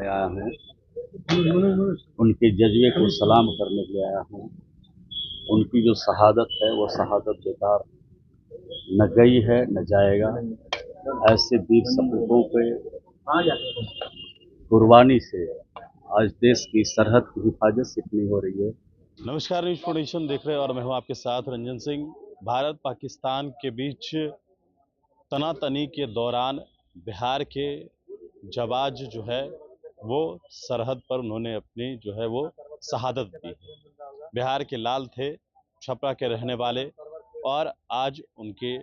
मैं आया हूँ, उनके जज्बे को सलाम करने के लिए आया हूँ। उनकी जो शहादत है वो शहादत बेकार न गई है न जाएगा। ऐसे वीर सपूतों पे कुर्बानी से आज देश की सरहद की हिफाजत कितनी हो रही है। नमस्कार, न्यूज प्रोडक्शन देख रहे हैं और मैं हूं आपके साथ रंजन सिंह। भारत पाकिस्तान के बीच तनातनी के दौरान बिहार के जाबाज जो है वो सरहद पर उन्होंने अपनी जो है वो शहादत दी। बिहार के लाल थे, छपरा के रहने वाले, और आज उनके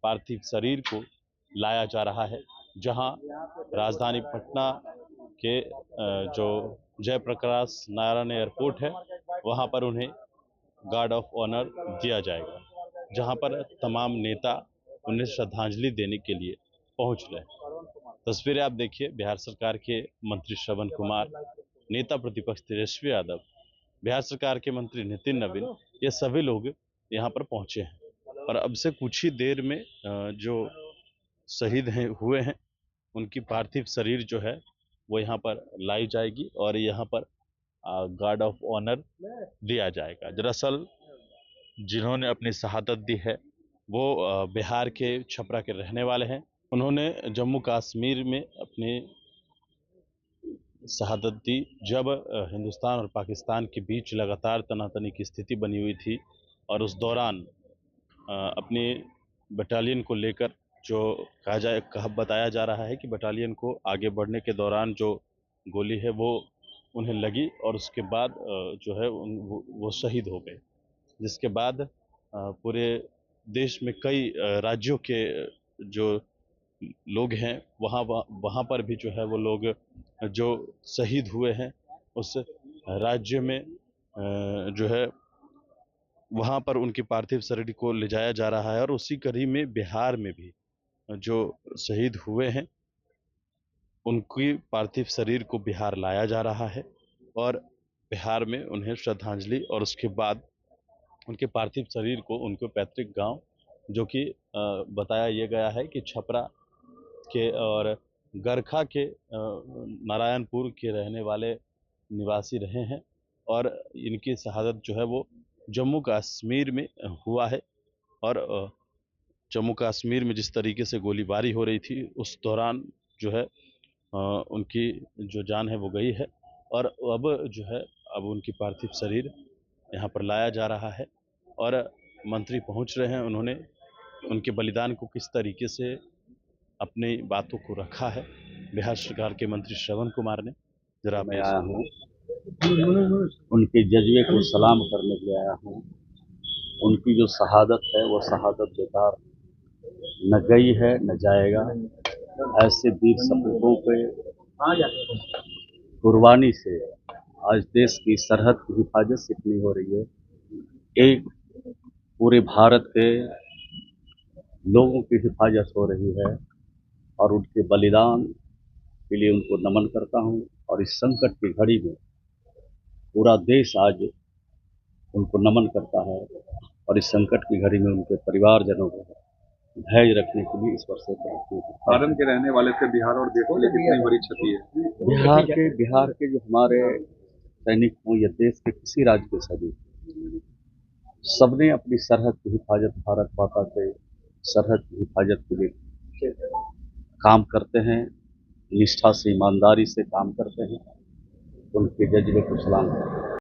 पार्थिव शरीर को लाया जा रहा है, जहां राजधानी पटना के जो जयप्रकाश नारायण एयरपोर्ट है वहां पर उन्हें गार्ड ऑफ ऑनर दिया जाएगा, जहां पर तमाम नेता उन्हें श्रद्धांजलि देने के लिए पहुंच रहे हैं। तस्वीरें आप देखिए, बिहार सरकार के मंत्री श्रवण कुमार, नेता प्रतिपक्ष तेजस्वी यादव, बिहार सरकार के मंत्री नितिन नवीन, ये सभी लोग यहाँ पर पहुंचे हैं। और अब से कुछ ही देर में जो शहीद हैं हुए हैं उनकी पार्थिव शरीर जो है वो यहाँ पर लाई जाएगी और यहाँ पर गार्ड ऑफ ऑनर दिया जाएगा। दरअसल जिन्होंने अपनी शहादत दी है वो बिहार के छपरा के रहने वाले हैं। उन्होंने जम्मू कश्मीर में अपनी शहादत दी जब हिंदुस्तान और पाकिस्तान के बीच लगातार तनातनी की स्थिति बनी हुई थी, और उस दौरान अपनी बटालियन को लेकर जो बताया जा रहा है कि बटालियन को आगे बढ़ने के दौरान जो गोली है वो उन्हें लगी और उसके बाद जो है वो शहीद हो गए। जिसके बाद पूरे देश में कई राज्यों के जो लोग हैं वहाँ वहाँ पर भी जो है वो लोग जो शहीद हुए हैं उस राज्य में जो है वहाँ पर उनकी पार्थिव शरीर को ले जाया जा रहा है। और उसी कड़ी में बिहार में भी जो शहीद हुए हैं उनकी पार्थिव शरीर को बिहार लाया जा रहा है और बिहार में उन्हें श्रद्धांजलि और उसके बाद उनके पार्थिव शरीर को उनके पैतृक गांव, जो कि बताया ये गया है कि छपरा के और गरखा के नारायणपुर के रहने वाले निवासी रहे हैं, और इनकी शहादत जो है वो जम्मू कश्मीर में हुआ है। और जम्मू कश्मीर में जिस तरीके से गोलीबारी हो रही थी उस दौरान जो है उनकी जो जान है वो गई है, और अब जो है अब उनकी पार्थिव शरीर यहाँ पर लाया जा रहा है और मंत्री पहुँच रहे हैं। उन्होंने उनके बलिदान को किस तरीके से अपनी बातों को रखा है, बिहार सरकार के मंत्री श्रवण कुमार ने, जरा मैं आया हूँ, उनके जज्बे को सलाम करने के लिए आया हूँ। उनकी जो शहादत है वो शहादत बेकार न गई है न जाएगा। ऐसे वीर सपूतों पे कुर्बानी से आज देश की सरहद की हिफाजत कितनी हो रही है। एक पूरे भारत के लोगों की हिफाजत हो रही है और उनके बलिदान के लिए उनको नमन करता हूं। और इस संकट की घड़ी में पूरा देश आज उनको नमन करता है और इस संकट की घड़ी में उनके परिवारजनों को धैर्य रखने के लिए ईश्वर से प्रार्थना करता हूं। सारण के रहने वाले थे, बिहार और देश के लिए कितनी बड़ी क्षति है। बिहार के जो हमारे सैनिक हों या देश के किसी राज्य के सैनिक, सबने अपनी सरहद की हिफाजत, भारत माता के सरहद की हिफाजत के लिए काम करते हैं, निष्ठा से ईमानदारी से काम करते हैं। उनके जज्बे को सलाम करते हैं।